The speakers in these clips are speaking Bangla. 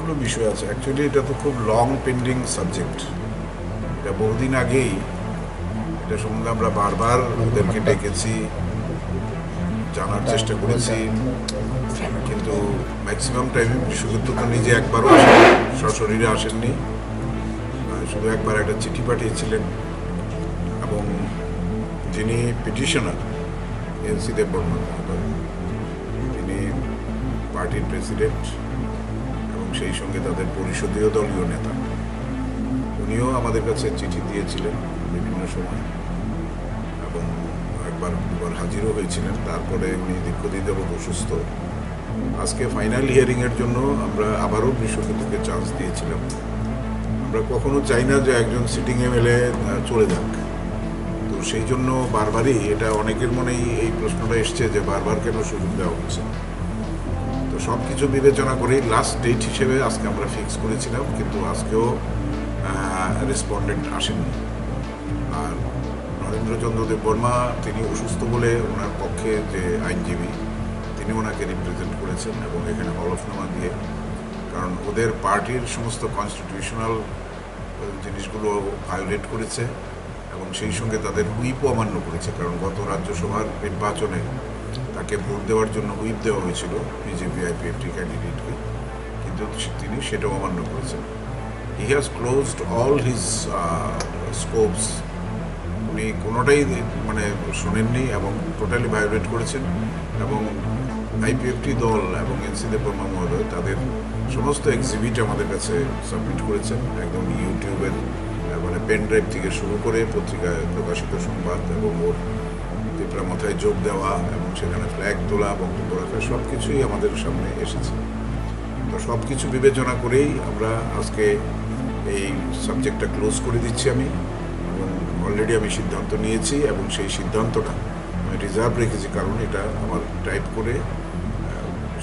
অনেকগুলো বিষয় আছে। অ্যাকচুয়ালি এটা তো খুব লং পেন্ডিং সাবজেক্ট। এটা বহুদিন আগেই এটা সম্বন্ধে আমরা বারবার ওদেরকে ডেকেছি, জানার চেষ্টা করেছি, কিন্তু ম্যাক্সিমাম টাইমে বিশ্বকেতু তো নিজে একবারও সশরীরে আসেননি, শুধু একবার একটা চিঠি পাঠিয়েছিলেন। এবং যিনি পিটিশনার এনসি দেববর্মা, তিনি পার্টির প্রেসিডেন্ট এবং সেই সঙ্গে তাদের পরিষদীয় দলীয় নেতা, উনিও আমাদের কাছে চিঠি দিয়েছিলেন বিভিন্ন সময় এবং একবার দুবার হাজিরও হয়েছিলেন। তারপরে উনি দীর্ঘদিন যাবৎ অসুস্থ। আজকে ফাইনাল হিয়ারিংয়ের জন্য আমরা আবারও বিশ্বকেতুকে চান্স দিয়েছিলাম। আমরা কখনো চাই না যে একজন সিটিং MLA চলে যাক, তো সেই জন্য বারবারই এটা অনেকের মনেই এই প্রশ্নটা এসছে যে বারবার কেন সুযোগ দেওয়া হচ্ছে। তো সব কিছু বিবেচনা করেই লাস্ট ডেট হিসেবে আজকে আমরা ফিক্স করেছিলাম, কিন্তু আজকেও রেসপন্ডেন্ট আসেননি। আর নরেন্দ্রচন্দ্র দেববর্মা তিনি অসুস্থ বলে ওনার পক্ষে যে আইনজীবী তিনি ওনাকে রিপ্রেজেন্ট করেছেন এবং এখানে হলফনামা দিয়ে, কারণ ওদের পার্টির সমস্ত কনস্টিটিউশনাল জিনিসগুলো ভায়োলেট করেছে এবং সেই সঙ্গে তাদের হুইপও অমান্য করেছে। কারণ গত রাজ্যসভার নির্বাচনে তাকে ভোট দেওয়ার জন্য হুইপ দেওয়া হয়েছিল বিজেপি IPFT ক্যান্ডিডেটকে, কিন্তু তিনি সেটাও অমান্য করেছেন। He has closed all his scopes. উনি কোনোটাই মানে শোনেননি এবং টোটালি ভায়োলেট করেছেন। এবং IPFT দল এবং এনসি দেববর্মা মহোদয় তাদের সমস্ত এক্সিবিট আমাদের কাছে সাবমিট করেছেন, একদম ইউটিউবের মানে পেন ড্রাইভ থেকে শুরু করে পত্রিকায় প্রকাশিত সংবাদ এবং ওর ত্রিপুরা মাথায় যোগ দেওয়া এবং সেখানে ফ্ল্যাগ তোলা, বক্তব্য রাখা, সব কিছুই আমাদের সামনে এসেছে। তো সব কিছু বিবেচনা করেই আমরা আজকে এই সাবজেক্টটা ক্লোজ করে দিচ্ছি আমি, এবং অলরেডি আমি সিদ্ধান্ত নিয়েছি এবং সেই সিদ্ধান্তটা আমি রিজার্ভ রেখেছি, কারণ এটা আমার টাইপ করে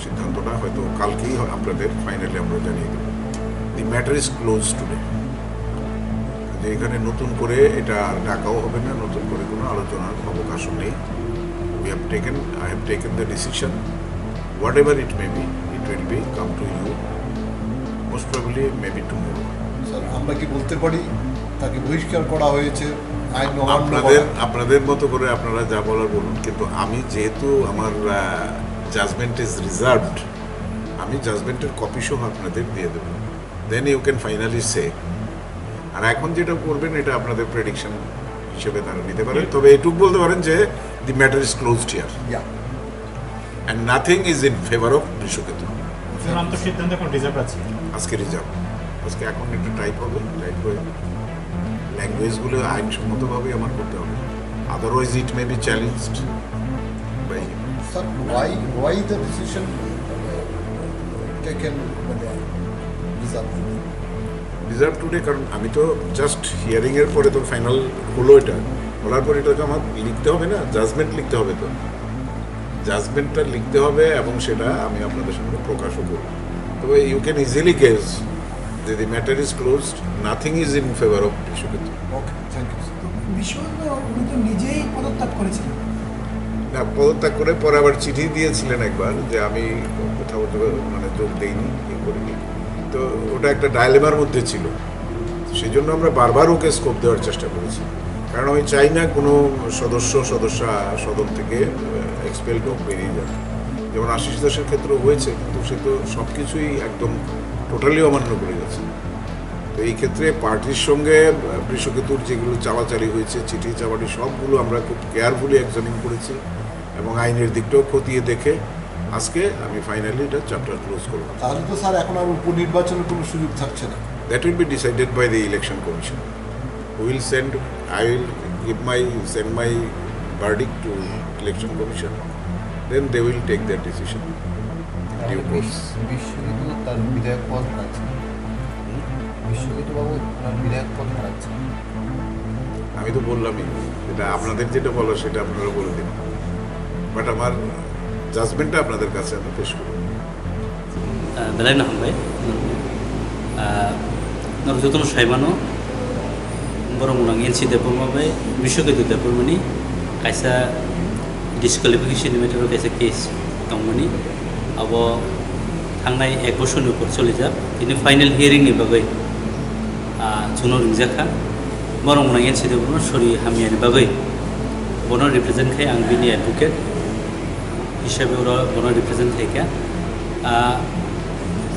সিদ্ধান্তটা হয়তো কালকেই আপনাদের ফাইনালি আমরা জানিয়ে দেব। The matter is close today. যে এখানে নতুন করে এটা আর ডাকাও হবে না, নতুন করে কোনো আলোচনার অবকাশও নেই। I have taken the decision, whatever it may be, it will be come to you, most probably maybe tomorrow. Sir, আমরা কি বলতে পারি তাকে বহিষ্কার করা হয়েছে? আপনাদের মতো করে আপনারা যা বলার বলুন, কিন্তু আমি যেহেতু আমার জাজমেন্ট ইজ রিজার্ভড, আমি জাজমেন্টের কপি সহ আপনাদের দিয়ে দেবো, দেন ইউ ক্যান ফাইনালি সে। আর এখন যেটা করবেন এটা আপনাদের প্রেডিকশন হিসেবে তারা নিতে পারেন, তবে এটুকু বলতে পারেন যে the matter is closed here and nothing is in favour of Brishaketu. আজকে রিজার্ভ, আজকে এখন একটু টাইপ হবে, টাইপ হয়ে ল্যাঙ্গুয়েজগুলো আইনসম্মতভাবে আমার করতে হবে, otherwise it may be challenged by him. Sir, why the decision taken reserve today? কারণ আমি তো জাস্ট হিয়ারিংয়ের পরে তো ফাইনাল হলো, এটা বলার পর এটাকে আমার লিখতে হবে না, জাজমেন্ট লিখতে হবে, তো জাজমেন্টটা লিখতে হবে এবং সেটা আমি আপনাদের সঙ্গে প্রকাশও করব। তবে ইউ ক্যান ইজিলি গেস যে the matter is closed, nothing is in favour of Bishwaketu. Okay, thank you. উনি তো নিজেই পদত্যাগ করেছিলেন। না, পদত্যাগ করে পরে আবার চিঠি দিয়েছিলেন একবার যে আমি কোথাও মানে যোগ দিইনি, এ করিনি। তো ওটা একটা ডায়লেমার মধ্যে ছিল, সেই জন্য আমরা বারবার ওকে স্কোপ দেওয়ার চেষ্টা করেছি, কারণ আমি চাই না কোনো সদস্যা সদন থেকে এক্সপেলড হোক, বেরিয়ে যাক। যেমন আশিস দাসের ক্ষেত্রেও হয়েছে, কিন্তু সে তো সব কিছুই একদম টোটালি অমান্য করে গেছে। তো এই ক্ষেত্রে পার্টির সঙ্গে বৃষকেতুর যেগুলো চালাচালি হয়েছে, চিঠি চাওয়াটি, সবগুলো আমরা খুব কেয়ারফুলি এক্সামিন করেছি এবং আইনের দিকটাও খতিয়ে দেখে আজকে আমি ফাইনালি এটা চ্যাপ্টার ক্লোজ করব। তাহলে তো স্যার এখন আর উপনির্বাচনের কোনো সুযোগ থাকছে না? That will be decided by the election commission. I will send my verdict to election commission. Then they will take their decision. Biswaketu তার বিধায়ক পদ হারাচ্ছে, বিশ্বকেতু বাবু তার বিধায়ক পদ হারাচ্ছে। আমি তো বললামই, এটা আপনাদের যেটা বলো সেটা আপনারা বলে দিন, বাট আমার জাজমেন্টটা আপনাদের কাছে আমি পেশ করব। বেলায় না ভাই নরযতন সাইমানো বরমুনাং NC Debbarma bai Brishaketu Debbarma ni kaisa disqualification matter kaisa case tongmani abo थांनाय 1 बोसोरनि उपर चले जा तिनि फाइनल हियरिंनि बागै जुनो रिंजाखा बरं एनसि देबरमा सरि हामियानि बागै बनो रिप्रेजेंट खाय आं बिनि एडभोकेट हिसाबै बनो रिप्रेजेंट खायखा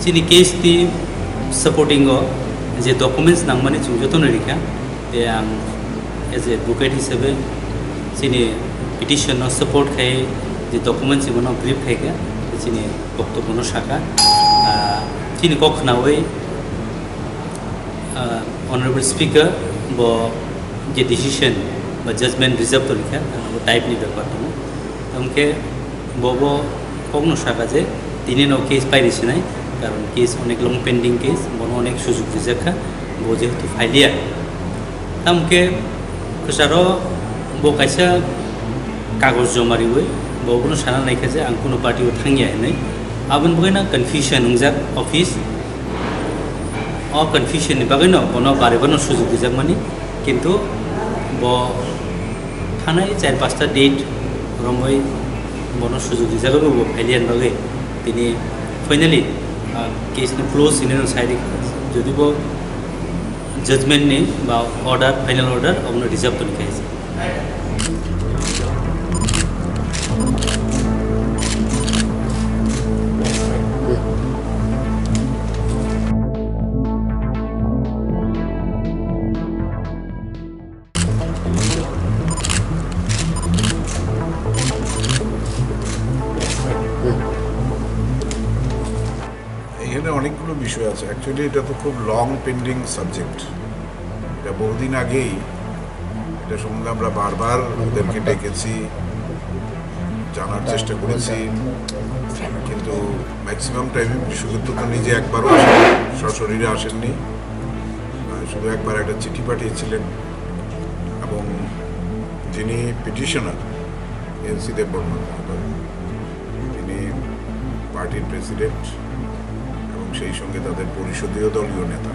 चिनि केस ती सपोर्टिंग जे डकुमेंट्स नांमाने जों जतन रिखा ते आं एज एडभोकेट हिसाबै चिनि पिटिशन सपोर्ट खाय जे डकुमेंट्स बनो ब्रीफ खायखा चिनि बक्तव्य शाखा चिनि कखनावै ऑनरेबल स्पीकर बो जे डिसीजन बा जजमेंट रिजर्व तो लिखा वो टाइप नहीं बेपार दो उनके बो कखनो शाखा जे तीन केस पाई नहीं कारण केस अनेक लंग पेंडिंग केस बनो अनेक सुजुग रिजाखा वो जेहेतु फाइलिया तमके कसारो बो कैसा कागज जमारी हुए बनो साना नहीं जे आं कुनो पार्टी थांगिया है नहीं आबन बगैना कन्फ्यूजन उंजाक ऑफिस कन्फ्यूजन बागै न बनो बारे बनो सुजुग रिजाक मानी किंतु बो थानाय 4-5टा डेट रमै बनो सुजुग रिजाक बो फाइलियान बागै तिनी फाइनली केस ने क्लोज इन साइड जदि बो जजमेंट ने बा ऑर्डर फाइनल ऑर्डर अपनो रिजर्व तो लिखाइ এখানে অনেকগুলো বিষয় আছে অ্যাকচুয়ালি এটা তো খুব লং পেন্ডিং সাবজেক্ট এটা বহুদিন আগেই এটা সম্বন্ধে আমরা বারবার ওদেরকে ডেকেছি জানার চেষ্টা করেছি কিন্তু ম্যাক্সিমাম টাইমে বিশ্বকেতু তো নিজে একবারও সশরীরে আসেননি শুধু একবার একটা চিঠি পাঠিয়েছিলেন এবং যিনি পিটিশনার এনসি দেববর্মা তিনি পার্টির প্রেসিডেন্ট সেই সঙ্গে তাদের পরিষদীয় দলীয় নেতা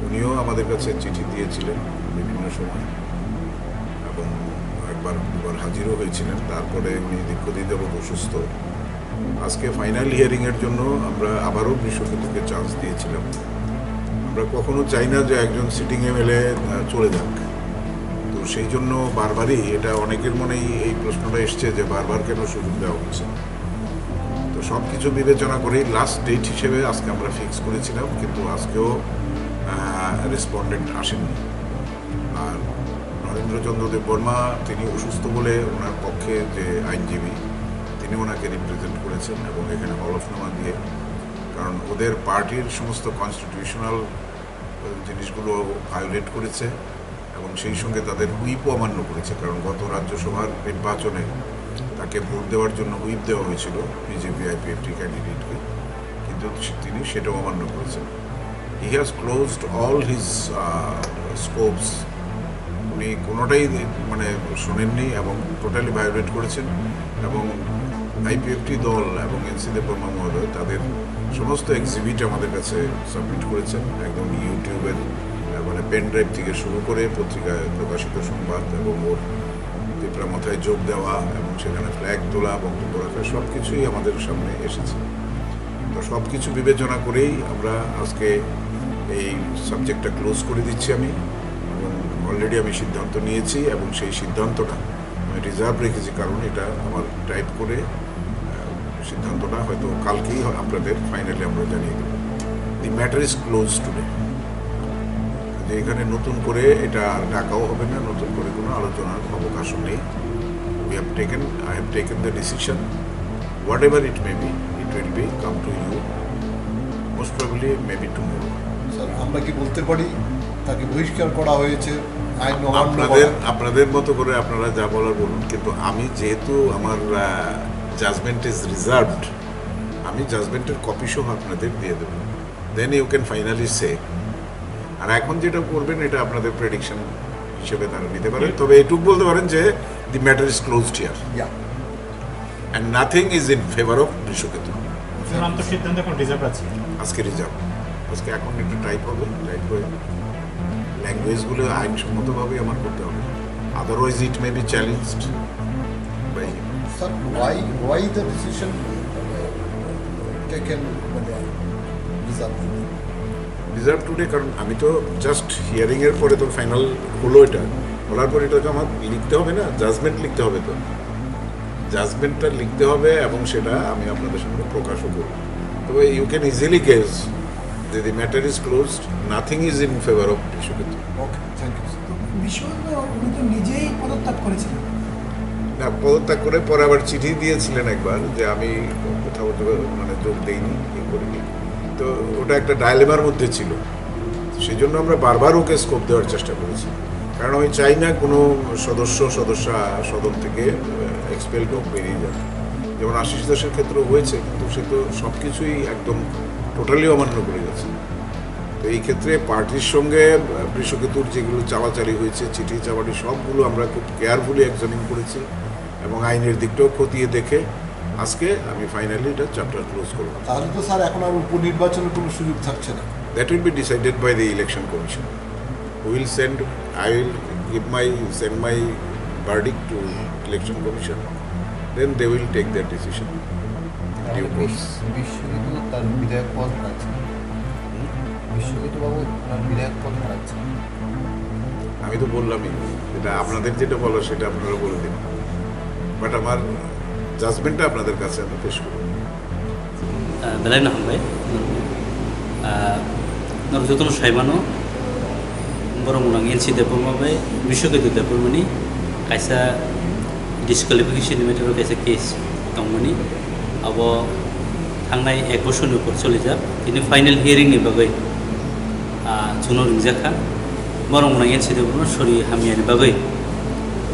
উনিও আমাদের কাছে চিঠি দিয়েছিলেন বিভিন্ন সময় এবং একবার দুবার হাজিরও হয়েছিলেন তারপরে উনি দীর্ঘদিন যাবৎ অসুস্থ আজকে ফাইনাল হিয়ারিংয়ের জন্য আমরা আবারও বিশ্বকেতুকে চান্স দিয়েছিলাম আমরা কখনো চাই না যে একজন সিটিং MLA চলে যাক তো সেই জন্য বারবারই এটা অনেকের মনেই এই প্রশ্নটা এসছে যে বারবার কেন সুযোগ দেওয়া হচ্ছে তো সব কিছু বিবেচনা করেই লাস্ট ডেট হিসেবে আজকে আমরা ফিক্স করেছিলাম কিন্তু আজকেও রেসপন্ডেন্ট আসেননি আর নরেন্দ্রচন্দ্র দেববর্মা তিনি অসুস্থ বলে ওনার পক্ষে যে আইনজীবী তিনি ওনাকে রিপ্রেজেন্ট করেছেন এবং এখানে হলফনামা দিয়ে কারণ ওদের পার্টির সমস্ত কনস্টিটিউশনাল জিনিসগুলো ভায়োলেট করেছে এবং সেই সঙ্গে তাদের হুইপও অমান্য করেছে কারণ গত রাজ্যসভার নির্বাচনে তাকে ভোট দেওয়ার জন্য হুইপ দেওয়া হয়েছিল বিজেপি IPFT ক্যান্ডিডেটকে কিন্তু তিনি সেটাও অমান্য করেছেন he has closed all his scopes উনি কোনোটাই মানে শোনেননি এবং টোটালি ভায়োলেট করেছেন এবং IPFT দল এবং এনসি দেববর্মা মহোদয় তাদের সমস্ত এক্সিবিট আমাদের কাছে সাবমিট করেছেন একদম ইউটিউবের মানে পেন ড্রাইভ থেকে শুরু করে পত্রিকায় প্রকাশিত সংবাদ এবং ওর ত্রিপুরা মাথায় যোগ দেওয়া এবং সেখানে ফ্ল্যাগ তোলা বক্তব্য রাখা সব কিছুই আমাদের সামনে এসেছে তো সব কিছু বিবেচনা করেই আমরা আজকে এই সাবজেক্টটা ক্লোজ করে দিচ্ছি আমি এবং অলরেডি আমি সিদ্ধান্ত নিয়েছি এবং সেই সিদ্ধান্তটা আমি রিজার্ভ রেখেছি কারণ এটা আমার টাইপ করে সিদ্ধান্তটা হয়তো কালকেই আপনাদের ফাইনালি আমরা জানিয়ে দেব the matter is close today যে এখানে নতুন করে এটা আর ডাকাও হবে না নতুন করে কোনো আলোচনার অবকাশও নেই I have taken the decision whatever it may be it will be come to you most probably maybe tomorrow sir আমরা কি বলতে পারি তাকে বহিষ্কার করা হয়েছে আইন অমান্য আপনাদের মতো করে আপনারা যা বলার বলুন কিন্তু আমি যেহেতু আমার জাজমেন্ট ইজ রিজার্ভড আমি জাজমেন্টের কপি সহ আপনাদের দিয়ে দেবো দেন ইউ ক্যান ফাইনালি সে আর এখন যেটা করবেন এটা আপনাদের প্রেডিকশন হিসেবে তারা নিতে পারেন তবে এটুকু বলতে পারেন যে the matter is closed here and nothing is in favour of Brishaketu আজকে রিজার্ভ আজকে এখন একটু টাইপ হবে টাইপ হয়ে ল্যাঙ্গুয়েজগুলো আইনসম্মতভাবে আমার করতে হবে otherwise it may be challenged by Sir, why the decision taken মানে রিজার্ভ টুডে, কারণ আমি তো জাস্ট হিয়ারিংয়ের পরে তো ফাইনাল হলো, এটা বলার পরে এটাকে আমার লিখতে হবে না, জাজমেন্ট লিখতে হবে, তো জাজমেন্টটা লিখতে হবে এবং সেটা আমি আপনাদের সামনে প্রকাশও করব। তবে ইউ ক্যান ইজিলি গেস যে the matter is closed, nothing is in favour of Bishwaketu. Okay, thank you. বিশ্বন্দ উনি তো নিজেই পদত্যাগ করেছিলেন। না, পদত্যাগ করে পরে আবার চিঠি দিয়েছিলেন একবার যে আমি কোথাও মানে যোগ দেইনি, এ করিনি। তো ওটা একটা ডায়লেমার মধ্যে ছিল, সেই জন্য আমরা বারবার ওকে স্কোপ দেওয়ার চেষ্টা করেছি, কারণ আমি চাই না কোনো সদস্যা সদন থেকে এক্সপেলড হোক, বেরিয়ে যান। যেমন আশিস দাসের ক্ষেত্রেও হয়েছে, কিন্তু সে তো সব কিছুই একদম টোটালি অমান্য করে গেছে। তো এই ক্ষেত্রে পার্টির সঙ্গে বৃষকেতুর যেগুলো চালাচালি হয়েছে, চিঠি চাওয়াটি, সবগুলো আমরা খুব কেয়ারফুলি এক্সামিন করেছি এবং আইনের দিকটাও খতিয়ে দেখে আজকে আমি ফাইনালি এটা চ্যাপ্টার ক্লোজ করব। তাহলে তো স্যার এখন আর উপনির্বাচনের কোনো সুযোগ থাকছে না। That will be decided by the election commission. I will send my verdict to election commission. Then they will take their decision. Due course. Biswaketu তার বিধায়ক পদ হারাচ্ছে। বিশ্বকেতু বাবু তার বিধায়ক পদ হারাচ্ছে। আমি তো বললামই, এটা আপনাদের যেটা বলো সেটা আপনারা বলে দিন, বাট আমার জাজমেন্টটা আপনাদের কাছে আমি পেশ করব। বেলায় না হামবাই নরযতন সাইমানো বরং उनां एनसि देबरमा बाय बिश्वकेतु देबरमानि कायसा डिसक्वालिफिकेशन मेटाराव कायसा केस दंमोनि अब थांनाय 1 बोसोरनि उपर सोलिजाक बिनि फाइनाल हियरिंनि बागै जुनो रिंजाखा बरं उनां एनसि देबरमा सरि हामियानि बागै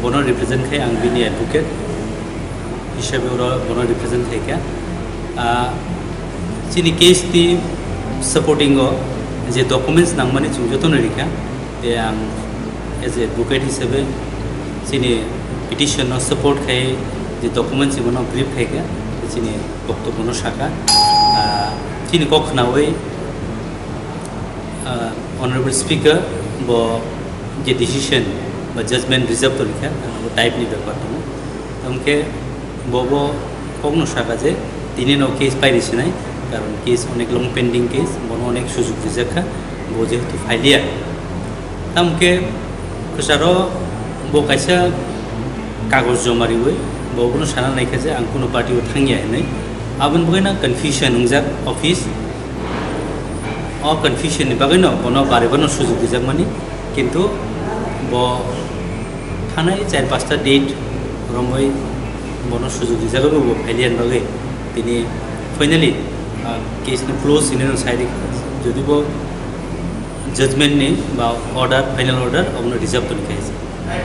बनो रिप्रेजेन्ट खाय आं बिनि एडभोकेट हिसाबै बनो रिप्रेजेन्ट खायखा चिनि केस दी सपोर्टिंग जे डकुमेन्ट्स नांगमानि जों जतन रिखा दे आं एज एडभोकेट हिसाबै चिनि पिटिशन सपोर्ट खाय जे डकुमेन्ट्स बनो ब्रीफ खायखा चिनि बक्तव्य शाखा चिनि कखनावै ऑनरेबल स्पीकर ब जे डिसिशन बा जजमेंट रिजर्व तो लिखा टाइपनि ব্যাপার दङ उनके बबो कखनो शाखा जे दिनै न केस पाइरिसिनाय कारण केस अनेक लंग पेंडिंग केस बनो अनेक सुजुग रिजाखा बो जेहेतु फाइलिया तामके कसारो बो कायसा कागज जमारि हुए बनो साना नायखा जे आं कुनो पार्टीआव थांगिया होननाय आबन बगैना कन्फ्यूजन नंजाक ऑफिस अ कन्फ्यूजन नि बागैनो बनो बारेबनो सुजुग रिजाक मानि किन्तु बो थानाय 4-5टा डेट रमै बनो सुजुग रिजाकबो बो फाइलियान बागै तिनि finally case close in side যদি जजमेंट बा अर्डर फाइनल अर्डर अब रिजर्व तो लिखा है।